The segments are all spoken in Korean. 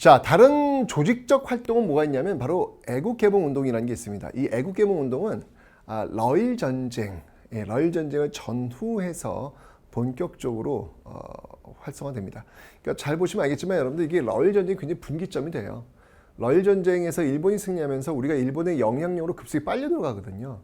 자, 다른 조직적 활동은 뭐가 있냐면 바로 애국개봉운동이라는 게 있습니다. 이 애국개봉운동은 러일 전쟁, 러일 전쟁을 전후해서 본격적으로 활성화됩니다. 그러니까 잘 보시면 알겠지만 여러분들 이게 러일 전쟁이 굉장히 분기점이 돼요. 러일 전쟁에서 일본이 승리하면서 우리가 일본의 영향력으로 급속히 빨려 들어가거든요.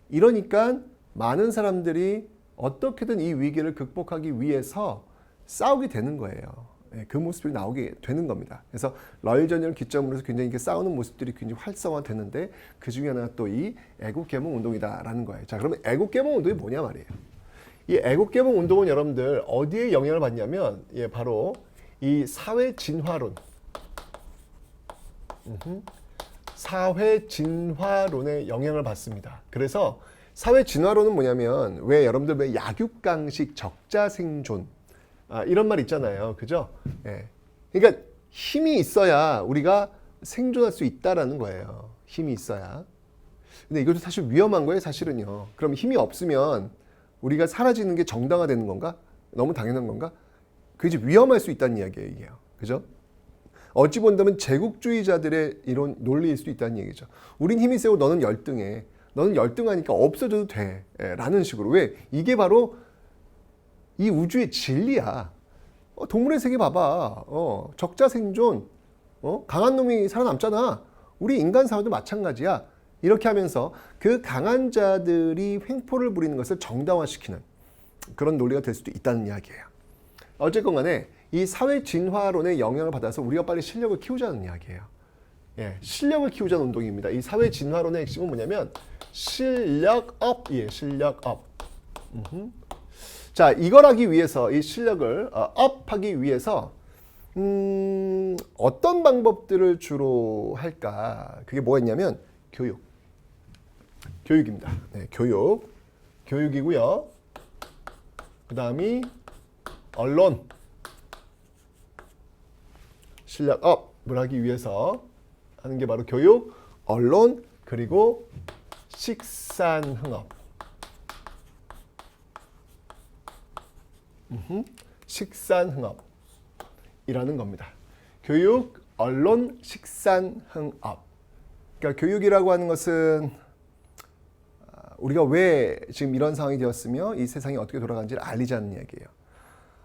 이러니까 많은 사람들이 어떻게든 이 위기를 극복하기 위해서 싸우게 되는 거예요. 그 모습들이 나오게 되는 겁니다. 그래서 러일 전쟁을 기점으로 해서 굉장히 이렇게 싸우는 모습들이 굉장히 활성화되는데 그 중에 하나가 또 이 애국개봉 운동이다라는 거예요. 자, 그러면 애국개봉 운동이 뭐냐 말이에요. 이 애국개봉 운동은 여러분들 어디에 영향을 받냐면 바로 이 사회 진화론, 사회 진화론에 영향을 받습니다. 그래서 사회 진화론은 뭐냐면 왜 여러분들 왜 약육강식 적자생존 이런 말 있잖아요. 그죠? 예. 그러니까 힘이 있어야 우리가 생존할 수 있다라는 거예요. 힘이 있어야. 근데 이것도 사실 위험한 거예요, 사실은요. 그럼 힘이 없으면 우리가 사라지는 게 정당화되는 건가? 너무 당연한 건가? 그게 이제 위험할 수 있다는 이야기예요, 이게요. 그죠? 어찌 본다면 제국주의자들의 이런 논리일 수도 있다는 얘기죠. 우린 힘이 세고 너는 열등해. 너는 열등하니까 없어져도 돼. 라는 식으로. 왜? 이게 바로 이 우주의 진리야. 동물의 세계 봐봐. 적자 생존. 강한 놈이 살아남잖아. 우리 인간 사회도 마찬가지야. 이렇게 하면서 그 강한 자들이 횡포를 부리는 것을 정당화시키는 그런 논리가 될 수도 있다는 이야기예요. 어쨌건 간에 이 사회 진화론의 영향을 받아서 우리가 빨리 실력을 키우자는 이야기예요. 실력을 키우자는 운동입니다. 이 사회 진화론의 핵심은 뭐냐면 실력업이에요. 실력업. 자, 이걸 하기 위해서 이 실력을 업하기 위해서 어떤 방법들을 주로 할까? 그게 뭐였냐면 교육입니다. 네, 교육이고요. 그 다음이 언론, 실력업을 하기 위해서 하는 게 바로 교육, 언론, 그리고 식산흥업. 식산흥업이라는 겁니다. 교육, 언론, 식산흥업. 그러니까 교육이라고 하는 것은 우리가 왜 지금 이런 상황이 되었으며 이 세상이 어떻게 돌아가는지를 알리자는 이야기예요.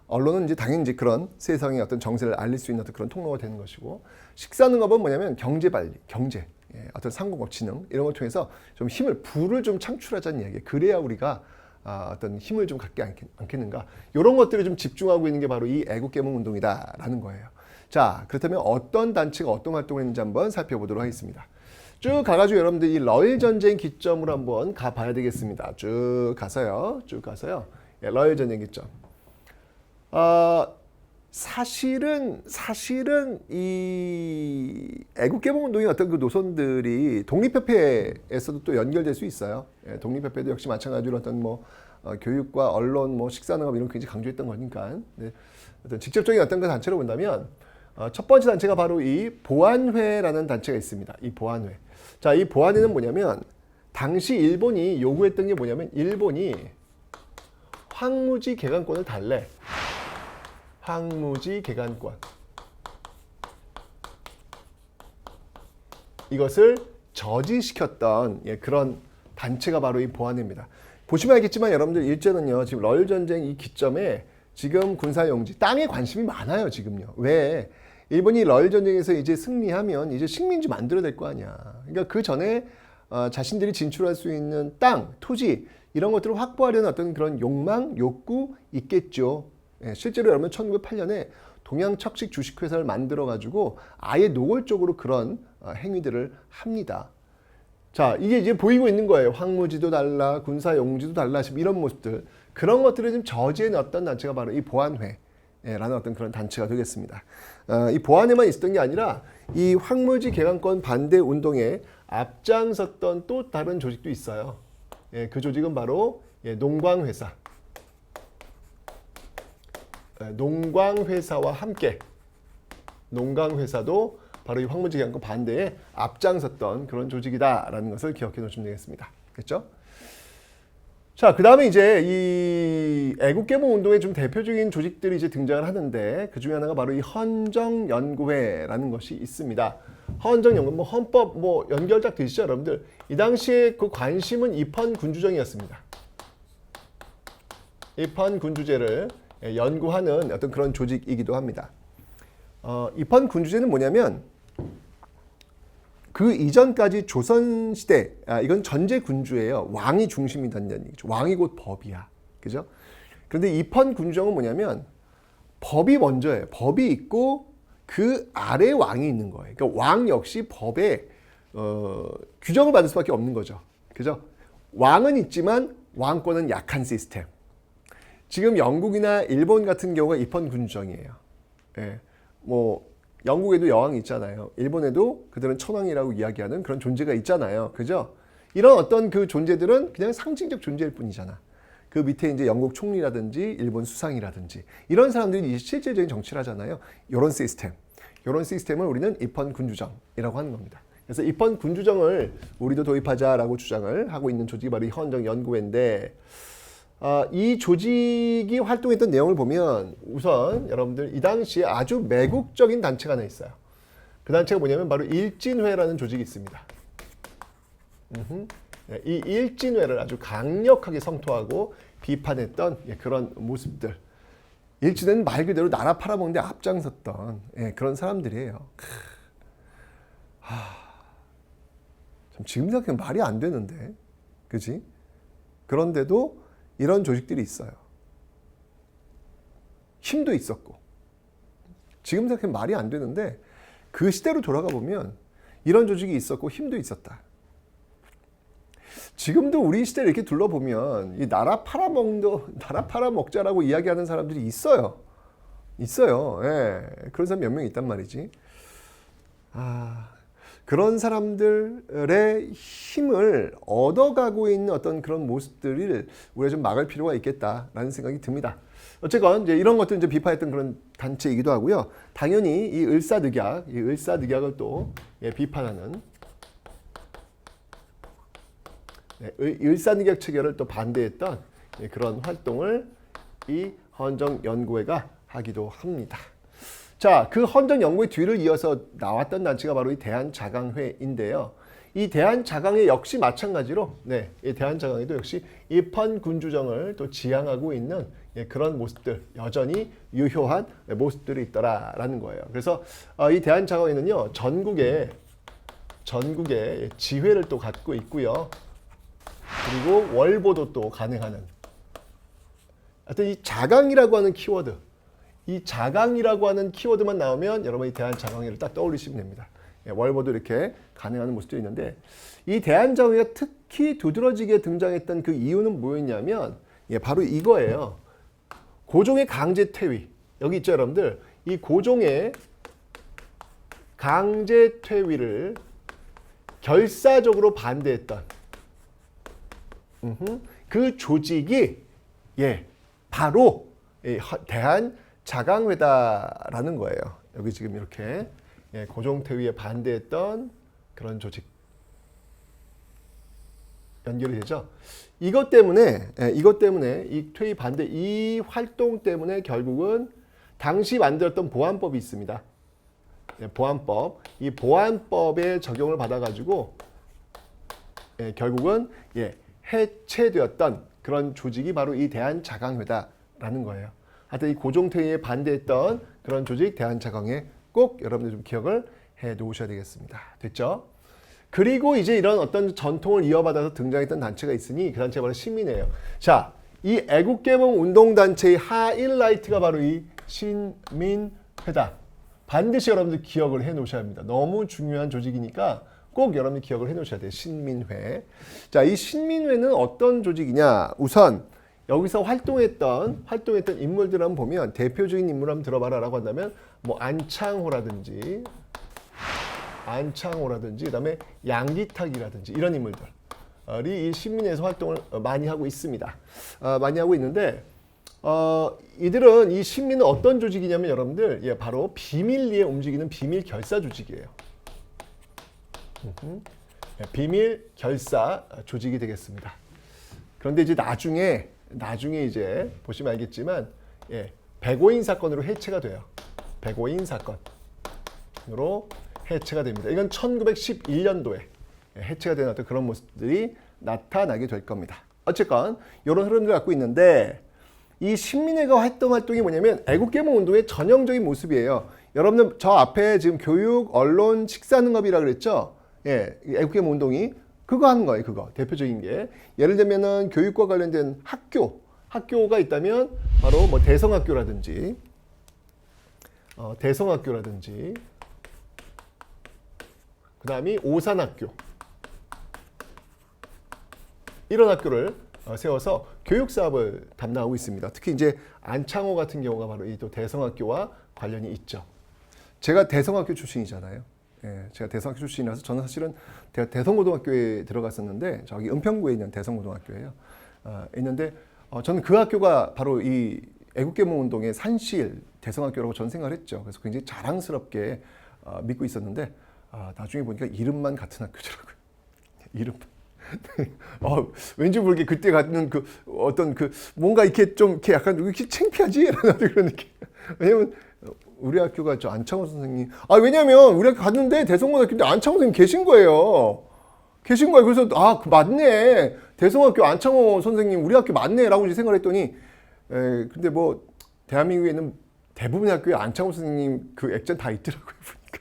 언론은 이제 당연히 이제 그런 세상의 어떤 정세를 알릴 수 있는 어떤 그런 통로가 되는 것이고, 식산흥업은 뭐냐면 경제, 어떤 상공업 진흥 이런 걸 통해서 좀 부를 좀 창출하자는 이야기예요. 그래야 우리가 어떤 힘을 좀 갖게 않겠는가. 이런 것들을 좀 집중하고 있는 게 바로 이 애국개몽 운동이다라는 거예요. 자, 그렇다면 어떤 단체가 어떤 활동을 했는지 한번 살펴보도록 하겠습니다. 쭉 가가지고 여러분들 이 러일 전쟁 기점으로 한번 가봐야 되겠습니다. 쭉 가서요. 러일 전쟁 기점. 사실은 이 애국개몽 운동의 어떤 그 노선들이 독립협회에서도 또 연결될 수 있어요. 독립협회도 역시 마찬가지로 어떤 교육과 언론, 식산흥업 이런 거 굉장히 강조했던 거니까. 어떤 직접적인 어떤 그 단체로 본다면 첫 번째 단체가 바로 이 보안회라는 단체가 있습니다. 이 보안회. 자, 이 보안회는 뭐냐면 당시 일본이 요구했던 게 뭐냐면 일본이 황무지 개간권을 달래. 황무지 개간권. 이것을 저지시켰던 그런 단체가 바로 이 보안회입니다. 보시면 알겠지만 여러분들 일제는요, 지금 러일 전쟁 이 기점에 지금 군사용지, 땅에 관심이 많아요, 지금요. 왜? 일본이 러일 전쟁에서 이제 승리하면 이제 식민지 만들어야 될 거 아니야. 그러니까 그 전에 자신들이 진출할 수 있는 땅, 토지 이런 것들을 확보하려는 어떤 그런 욕망, 욕구 있겠죠. 실제로 여러분 1908년에 동양척식 주식회사를 만들어가지고 아예 노골적으로 그런 행위들을 합니다. 자, 이게 이제 보이고 있는 거예요. 황무지도 달라, 군사용지도 달라, 이런 모습들. 그런 것들을 좀 저지해 놨던 단체가 바로 이 보안회라는 어떤 그런 단체가 되겠습니다. 이 보안회만 있었던 게 아니라 이 황무지 개간권 반대 운동에 앞장섰던 또 다른 조직도 있어요. 그 조직은 바로 농광회사. 농광회사와 함께 농광회사도 바로 이 황무지 개간권 반대에 앞장섰던 그런 조직이다라는 것을 기억해 놓으시면 되겠습니다. 그렇죠? 자, 그 다음에 이제 이 애국개몽 운동의 좀 대표적인 조직들이 이제 등장을 하는데 그 중에 하나가 바로 이 헌정연구회라는 것이 있습니다. 헌정연구, 뭐 헌법 뭐 연결 딱 되시죠, 여러분들? 이 당시에 그 관심은 입헌군주정이었습니다. 입헌군주제를 연구하는 어떤 그런 조직이기도 합니다. 입헌군주제는 뭐냐면 그 이전까지 조선시대, 이건 전제군주예요. 왕이 중심이 된다는 얘기죠. 왕이 곧 법이야. 그죠? 그런데 입헌군주정은 뭐냐면 법이 먼저예요. 법이 있고 그 아래 왕이 있는 거예요. 그러니까 왕 역시 법에 규정을 받을 수밖에 없는 거죠. 그죠? 왕은 있지만 왕권은 약한 시스템. 지금 영국이나 일본 같은 경우가 입헌군주정이에요. 예. 뭐 영국에도 여왕이 있잖아요. 일본에도 그들은 천황이라고 이야기하는 그런 존재가 있잖아요. 그죠? 이런 어떤 그 존재들은 그냥 상징적 존재일 뿐이잖아. 그 밑에 이제 영국 총리라든지 일본 수상이라든지 이런 사람들이 실질적인 정치를 하잖아요. 이런 시스템을 우리는 입헌군주정이라고 하는 겁니다. 그래서 입헌군주정을 우리도 도입하자라고 주장을 하고 있는 조직이 바로 이 헌정연구회인데 이 조직이 활동했던 내용을 보면 우선 여러분들 이 당시에 아주 매국적인 단체가 하나 있어요. 그 단체가 뭐냐면 바로 일진회라는 조직이 있습니다. 이 일진회를 아주 강력하게 성토하고 비판했던 그런 모습들. 일진회는 말 그대로 나라 팔아먹는 데 앞장섰던 그런 사람들이에요. 참 지금 생각하면 말이 안 되는데, 그지? 그런데도 이런 조직들이 있어요. 힘도 있었고. 지금 생각하면 말이 안 되는데 그 시대로 돌아가 보면 이런 조직이 있었고 힘도 있었다. 지금도 우리 시대를 이렇게 둘러보면 이 나라 팔아먹자라고 이야기하는 사람들이 있어요. 예. 그런 사람 몇 명 있단 말이지. 그런 사람들의 힘을 얻어가고 있는 어떤 그런 모습들을 우리가 좀 막을 필요가 있겠다라는 생각이 듭니다. 어쨌건 이제 이런 것들 이제 비판했던 그런 단체이기도 하고요. 당연히 이 을사늑약을 또 비판하는 을사늑약 체결을 또 반대했던 그런 활동을 이 헌정연구회가 하기도 합니다. 자, 그 헌정연구회 뒤를 이어서 나왔던 단체가 바로 이 대한자강회인데요. 이 대한자강회 역시 마찬가지로, 이 대한자강회도 역시 입헌군주정을 또 지향하고 있는 그런 모습들, 여전히 유효한 모습들이 있더라라는 거예요. 그래서 이 대한자강회는요, 전국에 지회를 또 갖고 있고요. 그리고 월보도 또 가능하는. 하여튼 이 자강이라고 하는 키워드, 이 자강이라고 하는 키워드만 나오면 여러분이 대한자강회를 딱 떠올리시면 됩니다. 월보도 이렇게 가능한 모습들이 있는데 이 대한자강회가 특히 두드러지게 등장했던 그 이유는 뭐였냐면 바로 이거예요. 고종의 강제 퇴위. 여기 있죠, 여러분들. 이 고종의 강제 퇴위를 결사적으로 반대했던 그 조직이 바로 대한자강회다라는 거예요. 여기 지금 이렇게 고종 퇴위에 반대했던 그런 조직 연결이 되죠. 이것 때문에 이 퇴위 반대 이 활동 때문에 결국은 당시 만들었던 보안법이 있습니다. 보안법, 이 보안법에 적용을 받아가지고 결국은 해체되었던 그런 조직이 바로 이 대한자강회다라는 거예요. 하여튼 이 고종퇴위에 반대했던 그런 조직 대한자강회 꼭 여러분들 좀 기억을 해 놓으셔야 되겠습니다. 됐죠? 그리고 이제 이런 어떤 전통을 이어받아서 등장했던 단체가 있으니 그 단체가 바로 신민회예요. 자, 이 애국개몽 운동단체의 하이라이트가 바로 이 신민회다. 반드시 여러분들 기억을 해 놓으셔야 합니다. 너무 중요한 조직이니까 꼭 여러분들 기억을 해 놓으셔야 돼요. 신민회. 자, 이 신민회는 어떤 조직이냐? 우선 여기서 활동했던 인물들 한번 보면 대표적인 인물 한번 들어봐라라고 한다면 뭐 안창호라든지 그다음에 양기탁이라든지 이런 인물들이 이 신민회에서 활동을 많이 하고 있습니다. 많이 하고 있는데 이들은 이 신민은 어떤 조직이냐면 여러분들 바로 비밀리에 움직이는 비밀 결사 조직이에요. 비밀 결사 조직이 되겠습니다. 그런데 이제 나중에 이제 보시면 알겠지만, 백오인 사건으로 해체가 돼요. 백오인 사건으로 해체가 됩니다. 이건 1911년도에 해체가 되는 어떤 그런 모습들이 나타나게 될 겁니다. 어쨌건 이런 흐름들을 갖고 있는데, 이 신민회가 했던 활동이 뭐냐면 애국개몽 운동의 전형적인 모습이에요. 여러분들 저 앞에 지금 교육, 언론, 식사능업이라 그랬죠? 애국개몽 운동이 그거 하는 거예요. 그거 대표적인 게, 예를 들면은 교육과 관련된 학교가 있다면 바로 뭐 대성학교라든지 그다음이 오산학교, 이런 학교를 세워서 교육 사업을 담당하고 있습니다. 특히 이제 안창호 같은 경우가 바로 이 또 대성학교와 관련이 있죠. 제가 대성학교 출신이잖아요. 제가 대성학교 출신이라서 저는 사실은 대성고등학교에 들어갔었는데, 저기 은평구에 있는 대성고등학교예요. 있는데 저는 그 학교가 바로 이 애국개몽 운동의 산실 대성학교라고 저는 생각을 했죠. 그래서 굉장히 자랑스럽게 믿고 있었는데, 나중에 보니까 이름만 같은 학교더라고요. 이름만. 왠지 모르게 그때 갖는 그 어떤 그 뭔가 이렇게 좀 이렇게 약간 이렇게 창피하지? 라는 그런 느낌. 왜냐면 우리 학교가 저 안창호 선생님, 왜냐면 우리 학교 갔는데 대성고등학교인데 안창호 선생님 계신 거예요. 그래서 그 맞네. 대성학교 안창호 선생님 우리 학교 맞네라고 생각을 했더니, 근데 뭐 대한민국에 있는 대부분의 학교에 안창호 선생님 그 액자 다 있더라고요. 보니까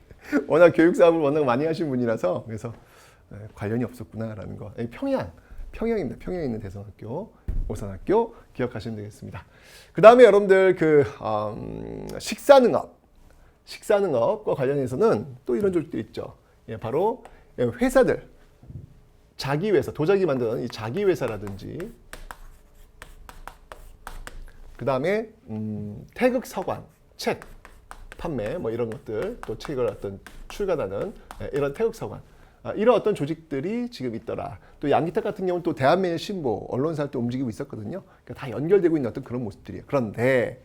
워낙 교육 사업을 워낙 많이 하신 분이라서, 그래서 관련이 없었구나라는 거. 평양입니다. 평양에 있는 대성학교, 오산학교 기억하시면 되겠습니다. 그 다음에 여러분들 그 식사능업과 관련해서는 또 이런 조직들이 있죠. 바로 회사들, 자기회사, 도자기 만드는 이 자기회사라든지, 그 다음에 태극서관, 책 판매 뭐 이런 것들, 또 책을 어떤 출간하는 이런 태극서관, 이런 어떤 조직들이 지금 있더라. 또 양기탁 같은 경우는 또 대한매일신보 언론사를 또 움직이고 있었거든요. 그러니까 다 연결되고 있는 어떤 그런 모습들이에요. 그런데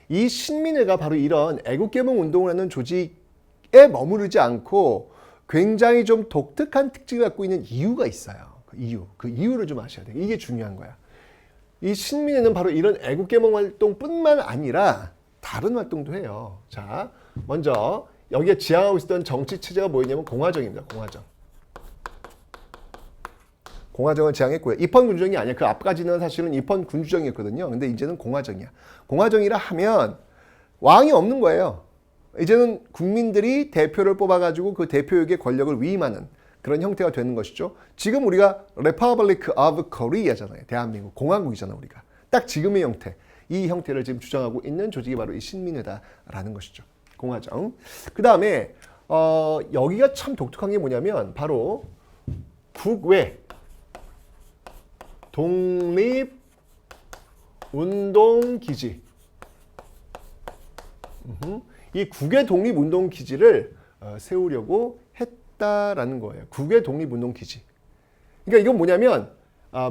이 신민회가 바로 이런 애국개몽 운동을 하는 조직에 머무르지 않고 굉장히 좀 독특한 특징을 갖고 있는 이유가 있어요. 그 이유를 좀 아셔야 돼요. 이게 중요한 거야. 이 신민회는 바로 이런 애국개몽 활동뿐만 아니라 다른 활동도 해요. 자, 먼저 여기에 지향하고 있었던 정치 체제가 뭐였냐면 공화정입니다. 공화정을 지향했고요. 입헌군주정이 아니야. 그 앞까지는 사실은 입헌군주정이었거든요. 근데 이제는 공화정이야. 공화정이라 하면 왕이 없는 거예요. 이제는 국민들이 대표를 뽑아가지고 그 대표에게 권력을 위임하는 그런 형태가 되는 것이죠. 지금 우리가 Republic of Korea잖아요. 대한민국 공화국이잖아요. 우리가 딱 지금의 형태, 이 형태를 지금 주장하고 있는 조직이 바로 이 신민회다라는 것이죠. 공화정. 그 다음에 여기가 참 독특한 게 뭐냐면 바로 국외 독립운동기지. 이 국외 독립운동기지를 세우려고 했다라는 거예요. 국외 독립운동기지. 그러니까 이건 뭐냐면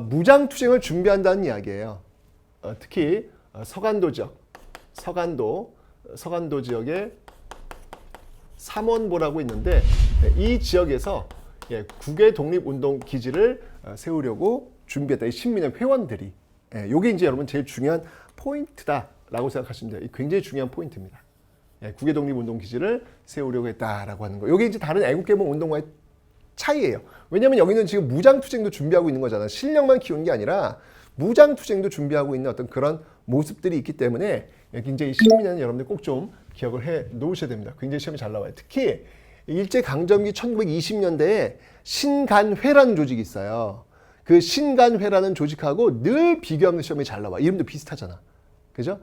무장투쟁을 준비한다는 이야기예요. 특히 서간도 지역, 서간도 지역에 삼원보라고 있는데, 이 지역에서 국외 독립운동기지를 세우려고 준비했다. 이 신민회 회원들이. 이게 이제 여러분 제일 중요한 포인트다라고 생각하시면 돼요. 굉장히 중요한 포인트입니다. 국외 독립운동기지를 세우려고 했다라고 하는 거. 이게 이제 다른 애국개몽 운동과의 차이예요. 왜냐하면 여기는 지금 무장투쟁도 준비하고 있는 거잖아요. 실력만 키우는 게 아니라 무장투쟁도 준비하고 있는 어떤 그런 모습들이 있기 때문에 굉장히 신민회는 여러분들 꼭 좀 기억을 해 놓으셔야 됩니다. 굉장히 시험이 잘 나와요. 특히 일제강점기 1920년대에 신간회라는 조직이 있어요. 그 신간회라는 조직하고 늘 비교하면 시험이 잘 나와. 이름도 비슷하잖아. 그죠?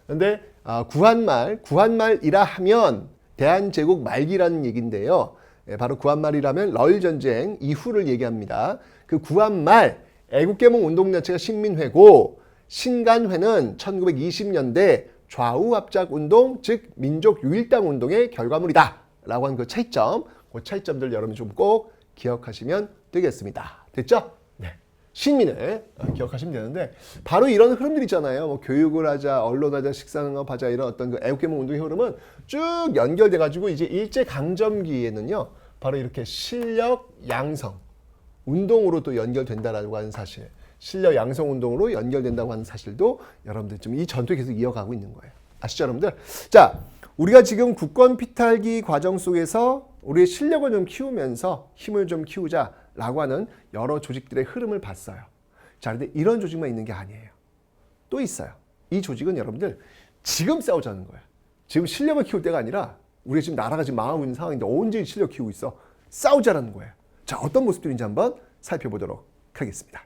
근데 구한말이라 하면 대한제국 말기라는 얘기인데요. 바로 구한말이라면 러일전쟁 이후를 얘기합니다. 그 구한말 애국개몽 운동단체가 신민회고, 신간회는 1920년대 좌우합작운동, 즉 민족유일당 운동의 결과물이다 라고 하는 그 차이점들 여러분이 좀 꼭 기억하시면 되겠습니다. 됐죠? 네. 신민회 기억하시면 되는데, 바로 이런 흐름들 있잖아요. 뭐 교육을 하자, 언론하자, 식사능업하자, 이런 어떤 그 애국개몽 운동의 흐름은 쭉 연결돼가지고 이제 일제강점기에는요, 바로 이렇게 실력 양성 운동으로 또 연결된다라고 하는 사실. 실력 양성 운동으로 연결된다고 하는 사실도 여러분들 좀 이 전투에 계속 이어가고 있는 거예요. 아시죠, 여러분들? 자, 우리가 지금 국권 피탈기 과정 속에서 우리의 실력을 좀 키우면서 힘을 좀 키우자라고 하는 여러 조직들의 흐름을 봤어요. 자, 근데 이런 조직만 있는 게 아니에요. 또 있어요. 이 조직은 여러분들 지금 싸우자는 거예요. 지금 실력을 키울 때가 아니라 우리가 지금 나라가 지금 망하고 있는 상황인데 언제 실력 키우고 있어? 싸우자라는 거예요. 자, 어떤 모습들인지 한번 살펴보도록 하겠습니다.